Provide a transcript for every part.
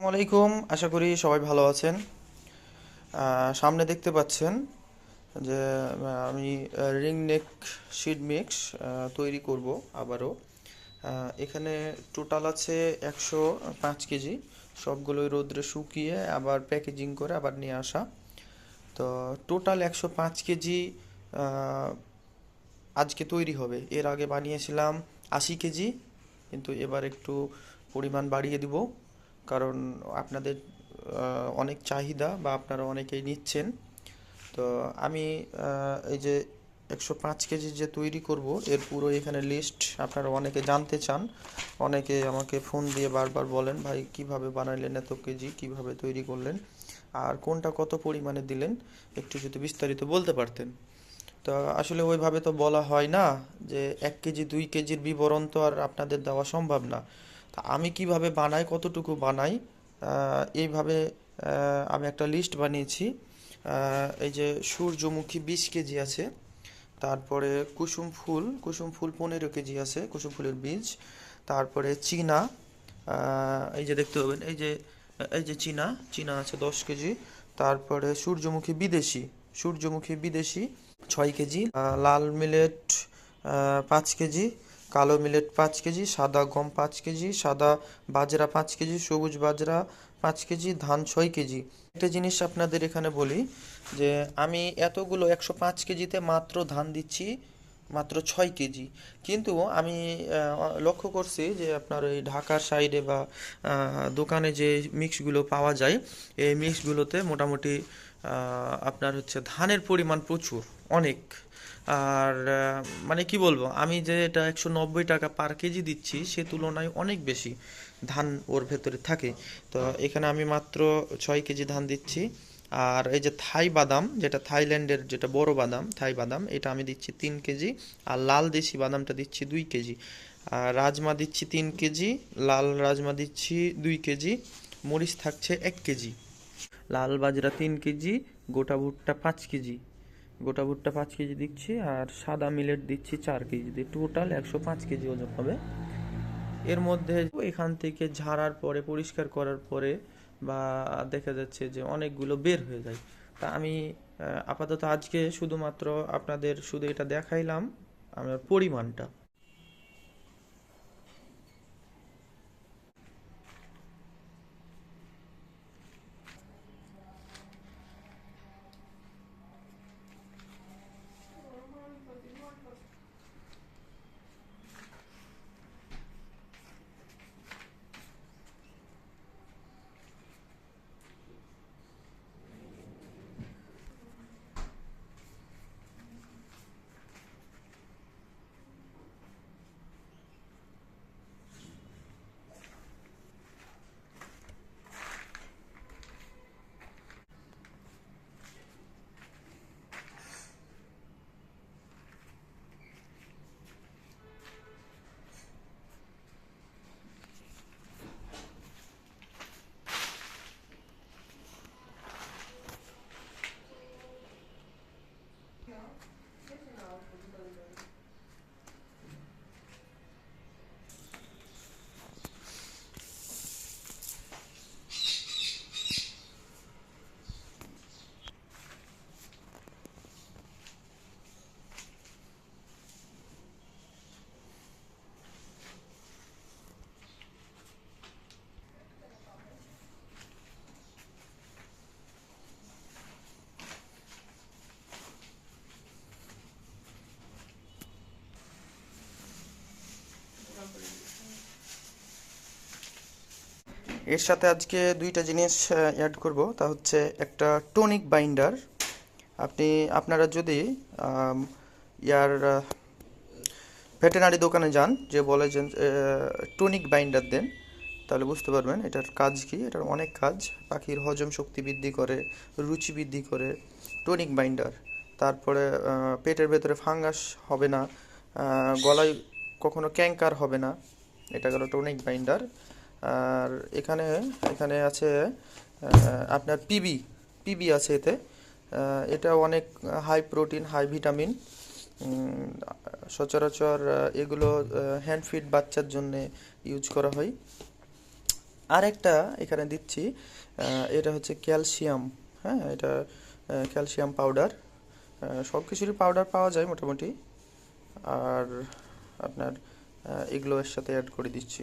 আলাইকুম, আশা করি সবাই ভালো আছেন। সামনে দেখতে পাচ্ছেন যে আমি রিং নেক শিট মিক্স তৈরি করব আবারও। এখানে টোটাল আছে 105 কেজি। সবগুলোই রোদ্রে শুকিয়ে আবার প্যাকেজিং করে আবার নিয়ে আসা। তো টোটাল 105 কেজি আজকে তৈরি হবে। এর আগে বানিয়েছিলাম 80 কেজি, কিন্তু এবার একটু পরিমাণ বাড়িয়ে দিব, কারণ আপনাদের অনেক চাহিদা বা আপনারা অনেকেই নিচ্ছেন। তো আমি এই যে 105 কেজি যে তৈরি করব এর পুরো এখানে লিস্ট আপনারা অনেকে জানতে চান। অনেকে আমাকে ফোন দিয়ে বারবার বলেন, ভাই কিভাবে বানাইলেন এত কেজি, কিভাবে তৈরি করলেন, আর কোনটা কত পরিমাণে দিলেন, একটু যদি বিস্তারিত বলতে পারতেন। তো আসলে ওইভাবে তো বলা হয় না, যে 1 কেজি 2 কেজির বিবরণ তো আর আপনাদের দেওয়া সম্ভব না। তা আমি কিভাবে বানাই, কতটুকু বানাই, এইভাবে আমি একটা লিস্ট বানিয়েছি। এই যে সূর্যমুখী 20 কেজি আছে, তারপরে কুসুম ফুল 15 কেজি আছে, কুসুম ফুলের বীজ। তারপরে চীনা, এই যে দেখতে পাবেন, এই যে চীনা চীনা আছে 10 কেজি। তারপরে সূর্যমুখী বিদেশি 6 কেজি। লাল মিলেট 5 কেজি, কালো মিলেট 5 কেজি, সাদা গম 5 কেজি, সাদা বাজরা 5 কেজি, সবুজ বাজরা 5 কেজি, ধান 6 কেজি। একটা জিনিস আপনাদের এখানে বলি, যে আমি এতগুলো 105 কেজিতে মাত্র ধান দিচ্ছি মাত্র 6 কেজি। কিন্তু আমি লক্ষ্য করছি যে আপনার এই ঢাকার সাইডে বা দোকানে যে মিক্সগুলো পাওয়া যায়, এই মিক্সগুলোতে মোটামুটি আপনার হচ্ছে ধানের পরিমাণ প্রচুর, অনেক। আর মানে কি বলবো, আমি যে এটা 190 টাকা পার কেজি দিচ্ছি সে তুলনায় অনেক বেশি ধান ওর ভেতরে থাকে। তো এখানে আমি মাত্র 6 কেজি ধান দিচ্ছি। আর এই যে থাই বাদাম, যেটা থাইল্যান্ডের যেটা বড় বাদাম, থাই বাদাম, এটা আমি দিচ্ছি 3 কেজি। আর লাল দেশি বাদামটা দিচ্ছি 2 কেজি। আর রাজমা দিচ্ছি 3 কেজি, লাল রাজমা দিচ্ছি 2 কেজি। মরিচ থাকছে 1 কেজি। লাল বাজরা 3 কেজি, গোটা ভুট্টা 5 কেজি। গোটা ভুট্টা 5 কেজি দিচ্ছি, আর সাদা মিলেট দিচ্ছি 4 কেজি, দিয়ে টোটাল 105 কেজি ওজন হবে। এর মধ্যে এখান থেকে ঝাড়ার পরে, পরিষ্কার করার পরে, বা দেখা যাচ্ছে যে অনেকগুলো বের হয়ে যায়। তা আমি আপাতত আজকে শুধুমাত্র আপনাদের শুধু এটা দেখাইলাম, আমার পরিমাণটা। এর সাথে আজকে দুইটা জিনিস অ্যাড করব, তা হচ্ছে একটা টনিক বাইন্ডার। আপনারা যদি আম, ইয়ার ভেটেনারি দোকানে যান, যে বলে যে টনিক বাইন্ডার দেন, তাহলে বুঝতে পারবেন এটার কাজ কি। এটার অনেক কাজ, পাখির হজম শক্তি বৃদ্ধি করে, রুচি বৃদ্ধি করে টনিক বাইন্ডার। তারপরে পেটের ভেতরে ফাঙ্গাস হবে না, গলায় কখনো ক্যাঙ্কার হবে না, এটা গেল টনিক বাইন্ডার। আর এখানে এখানে আছে আপনার পিবি, পিবি আছে এতে। এটা অনেক হাই প্রোটিন, হাই ভিটামিন। সচরাচর এগুলো হ্যান্ড ফিড বাচ্চার জন্য ইউজ করা হয়। আর একটা এখানে দিচ্ছি, এটা হচ্ছে ক্যালসিয়াম। হ্যাঁ, এটা ক্যালসিয়াম পাউডার। সব কিছুরই পাউডার পাওয়া যায় মোটামুটি। আর আপনার এগুলো এর সাথে অ্যাড করে দিচ্ছি।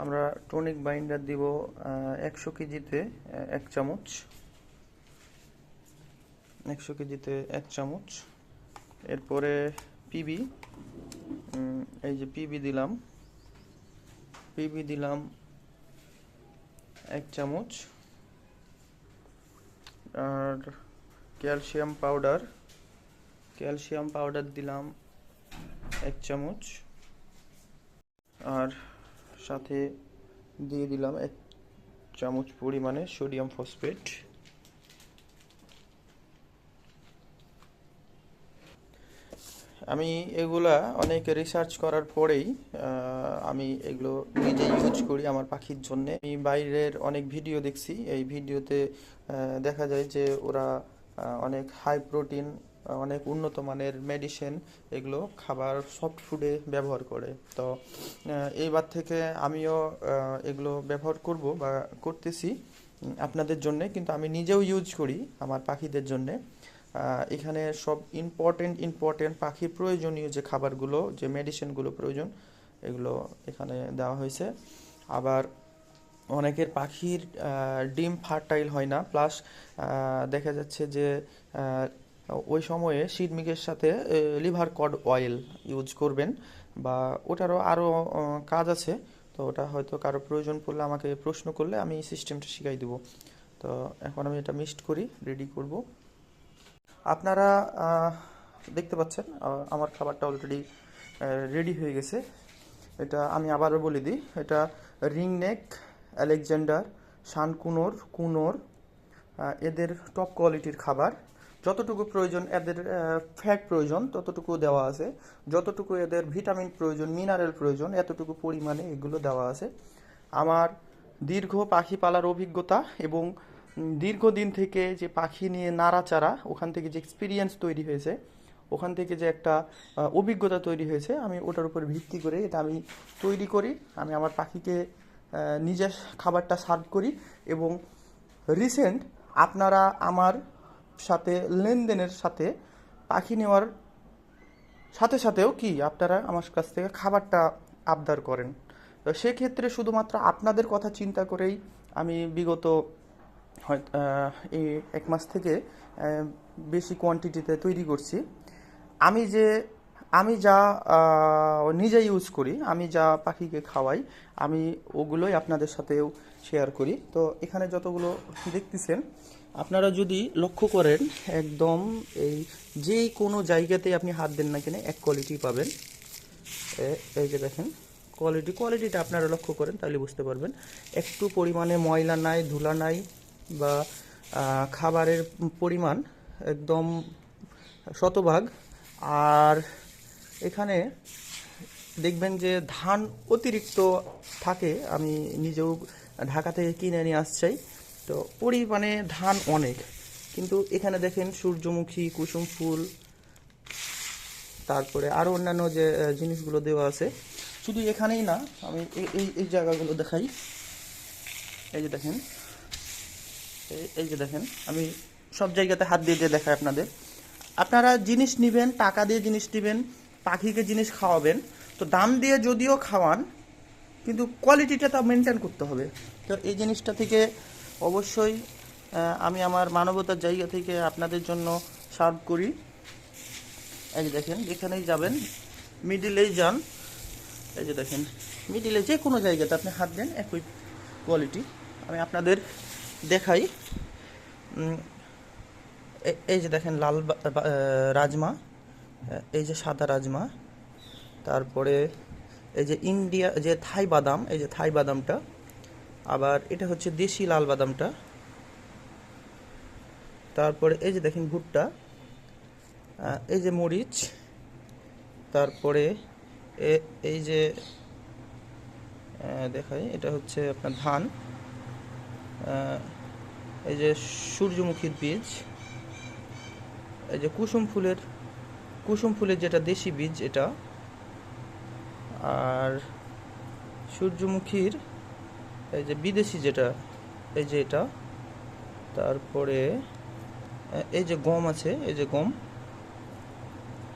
আমরা টনিক বাইন্ডার দিব 100 কেজিতে 1 চামচ। 100 কেজিতে 1 চামচ। এরপরে পিবি, এই যে পিবি দিলাম, পিবি দিলাম 1 চামচ। আর ক্যালসিয়াম পাউডার, ক্যালসিয়াম পাউডার দিলাম 1 চামচ। আর সাথে দিয়ে দিলাম 1 চামচ পরিমাণে সোডিয়াম ফসফেট। আমি এগুলা অনেক রিসার্চ করার পরেই আমি এগুলো নিজে ইউজ করি আমার পাখির জন্যে। আমি বাইরের অনেক ভিডিও দেখছি, এই ভিডিওতে দেখা যায় যে ওরা অনেক হাই প্রোটিন, অনেক উন্নত মানের মেডিসিন, এগুলো খাবার সফট ফুডে ব্যবহার করে। তো এইবার থেকে আমিও এগুলো ব্যবহার করব বা করতেছি আপনাদের জন্যে, কিন্তু আমি নিজেও ইউজ করি আমার পাখিদের জন্যে। এখানে সব ইম্পর্টেন্ট পাখির প্রয়োজনীয় যে খাবারগুলো, যে মেডিসিনগুলো প্রয়োজন, এগুলো এখানে দেওয়া হয়েছে। আবার অনেকের পাখির ডিম ফার্টাইল হয় না, প্লাস দেখা যাচ্ছে যে ওই সময়ে সিডমিকের সাথে লিভার কড অয়েল ইউজ করবেন, বা ওটারও আরও কাজ আছে। তো ওটা হয়তো কারো প্রয়োজন পড়লে আমাকে প্রশ্ন করলে আমি এই সিস্টেমটা শিখাই দেবো। তো এখন আমি এটা মিক্সড করি, রেডি করব। আপনারা দেখতে পাচ্ছেন আমার খাবারটা অলরেডি রেডি হয়ে গেছে। এটা আমি আবারও বলে দিই, এটা রিংনেক, আলেকজান্ডার, শানকুনোর, কুনোর, এদের টপ কোয়ালিটির খাবার। যতটুকু প্রয়োজন এদের ফ্যাট প্রয়োজন ততটুকু দেওয়া আছে, যতটুকু এদের ভিটামিন প্রয়োজন, মিনারেল প্রয়োজন, এতটুকু পরিমাণে এগুলো দেওয়া আছে। আমার দীর্ঘ পাখি পালার অভিজ্ঞতা এবং দীর্ঘদিন থেকে যে পাখি নিয়ে নাড়াচাড়া, ওখান থেকে যে এক্সপিরিয়েন্স তৈরি হয়েছে, ওখান থেকে যে একটা অভিজ্ঞতা তৈরি হয়েছে, আমি ওটার উপর ভিত্তি করে এটা আমি তৈরি করি। আমি আমার পাখিকে নিজের খাবারটা সার্ভ করি। এবং রিসেন্ট আপনারা আমার সাথে লেনদেনের সাথে পাখি নেওয়ার সাথে সাথেও কি আপনারা আমার কাছ থেকে খাবারটা আবদার করেন। তো সেক্ষেত্রে শুধুমাত্র আপনাদের কথা চিন্তা করেই আমি বিগত হয় এই 1 মাস থেকে বেশি কোয়ান্টিটিতে তৈরি করছি। আমি যে আমি যা নিজে ইউজ করি, আমি যা পাখিকে খাওয়াই, আমি ওগুলোই আপনাদের সাথেও শেয়ার করি। তো এখানে যতগুলো দেখতেছেন, আপনারা যদি লক্ষ্য করেন, একদম এই যেই কোনো জায়গাতেই আপনি হাত দেন না কেন এক কোয়ালিটি পাবেন। এই যে দেখেন কোয়ালিটিটা আপনারা লক্ষ্য করেন তাহলে বুঝতে পারবেন। একটু পরিমাণে ময়লা নাই, ধুলা নাই, বা খাবারের পরিমাণ একদম শতভাগ। আর এখানে দেখবেন যে ধান অতিরিক্ত থাকে, আমি নিজেও ঢাকা থেকে কিনে নিয়ে আসছি। তো পরিমাণে ধান অনেক, কিন্তু এখানে দেখেন সূর্যমুখী, কুসুম ফুল, তারপরে আরও অন্যান্য যে জিনিসগুলো দেওয়া আছে। শুধু এখানেই না, আমি এই জায়গাগুলো দেখাই। এই যে দেখেন, এই যে দেখেন, আমি সব জায়গাতে হাত দিয়ে দিয়ে দেখাই আপনাদের। আপনারা জিনিস নেবেন, টাকা দিয়ে জিনিস নেবেন, পাখিকে জিনিস খাওয়াবেন, তো দাম দিয়ে যদিও খাওয়ান, কিন্তু কোয়ালিটিটা তা মেনটেন করতে হবে। তো এই জিনিসটা থেকে অবশ্যই আমি আমার মানবতার জায়গা থেকে আপনাদের জন্য সার্ভ করি। এই যে দেখেন, যেখানেই যাবেন, মিডিলেই যান, এই যে দেখেন, মিডিলে যে কোনো জায়গাতে আপনি হাত দেন একই কোয়ালিটি। আমি আপনাদের দেখাই। এই যে দেখেন লাল রাজমা, এই যে সাদা রাজমা, তারপরে এই যে ইন্ডিয়া যে থাই বাদাম, এই যে থাই বাদামটা, আবার এটা হচ্ছে দেশি লাল বাদামটা, তারপরে এই যে দেখেন ভুট্টা, এই যে মরিচ, তারপরে এই যে দেখাই, এটা হচ্ছে আপনার ধান, এই যে সূর্যমুখীর বীজ, এই যে কুসুম ফুলের যেটা দেশি বীজ এটা, আর সূর্যমুখীর এই যে বিদেশি যেটা, এই যে এটা, তারপরে এই যে গম আছে, এই যে গম,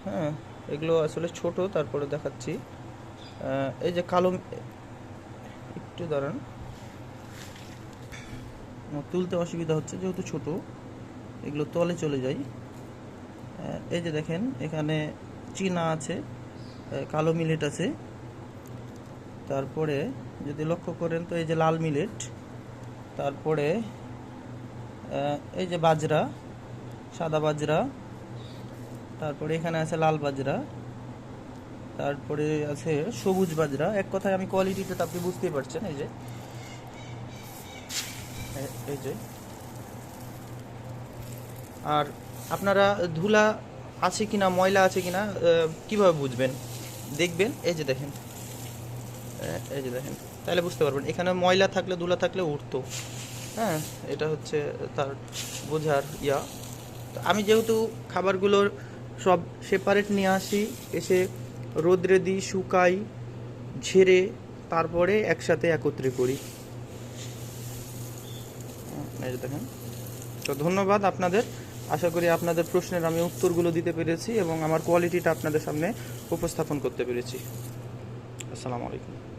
হ্যাঁ এগুলো আসলে ছোট, তারপরে দেখাচ্ছি। এই যে কালো, একটু দাঁড়ান, আমার তুলতে অসুবিধা হচ্ছে যেহেতু ছোট, এগুলো তলে চলে যায়। এই যে দেখেন এখানে চীনা আছে, কালো মিলেট আছে, তারপরে যদি লক্ষ্য করেন তো এই যে লাল মিলেট, তারপরে এই যে বাজরা, সাদা বাজরা, তারপরে এখানে আছে লাল বাজরা, তারপরে আছে সবুজ বাজরা। এক কথায় আমি কোয়ালিটিটা তো আপনি বুঝতেই পারছেন। এই যে এই যে, আর আপনারা ধুলা আছে কিনা, ময়লা আছে কিনা কিভাবে বুঝবেন? দেখবেন, এই যে দেখেন, এই যে দেখেন, তাহলে বুঝতে পারবেন। এখানে ময়লা থাকলে, ধুলা থাকলে উঠতো, হ্যাঁ, এটা হচ্ছে তার বোঝার ইয়া। তো আমি যেহেতু খাবারগুলোর সব সেপারেট নিয়ে আসি, এসে রোদ্রে দিই, শুকাই, ঝেড়ে তারপরে একসাথে একত্রে করি। এই যে দেখেন। তো ধন্যবাদ আপনাদের। আশা করি আপনাদের প্রশ্নের আমি উত্তরগুলো দিতে পেরেছি এবং আমার কোয়ালিটিটা আপনাদের সামনে উপস্থাপন করতে পেরেছি। আসসালামু আলাইকুম।